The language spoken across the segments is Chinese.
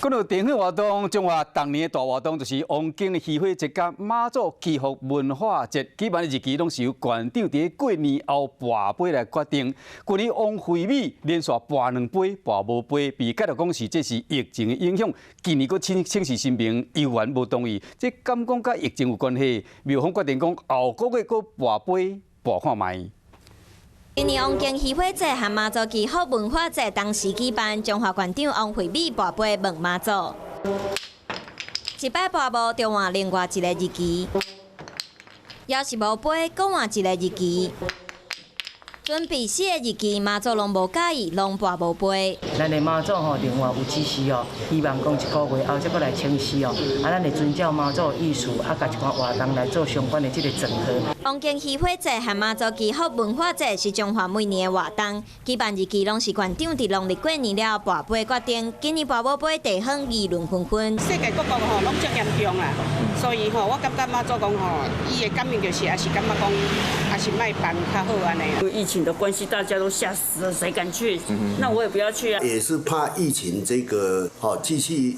讲到电影活动，中华当年的大活动就是王景戏火节甲妈祖祈福文化节，举办的日期拢是由馆长伫过年后跋杯来决定。去年王惠美连续跋2杯，跋无杯，被解读讲是这是疫情的影响。今年佫请示新平，依然无同意，这敢讲甲疫情有关系？庙方决定讲后个月佫跋杯，跋看卖。 今年王景戏火节和妈祖祈福文化节同时举办，中华馆长王惠美跋杯问妈祖，一摆跋无就换另外一个日期，要是无杯，搁换一个日期。准备4个日期，妈祖拢无介意，拢跋无杯。咱的妈祖吼，另外有指示哦，希望讲1个月后才过来请示哦。咱会遵照妈祖意思，甲一寡活动来做相关的这个整合。王景戏火节和妈祖祈福文化节是中华每年的活动，举办日期拢是馆长伫农历过年了跋杯决定。今年跋无杯，地方议论纷纷。世界各国吼拢足严重啦，所以吼我感觉妈祖讲吼，伊的感应就是也是感觉讲，也是卖办较好安尼。因为疫情的关系，大家都吓死了，谁敢去？那我也不要去啊。也是怕疫情这个继续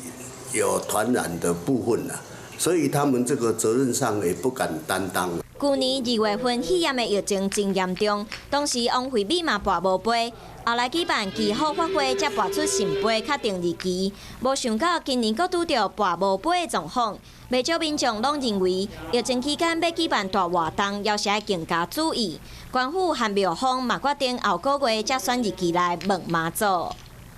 有传染的部分啦，所以他们这个责任上也不敢担当。去年2月份肺炎的疫情真严重，当时王惠美嘛跋无杯，后来举办祈福法会才跋出圣杯，确定日期。无想到今年佫拄到跋无杯的状况，不少民众拢认为疫情期间要举办大活动，要是要更加注意。官府和庙方嘛决定后个月才选日期来问妈祖。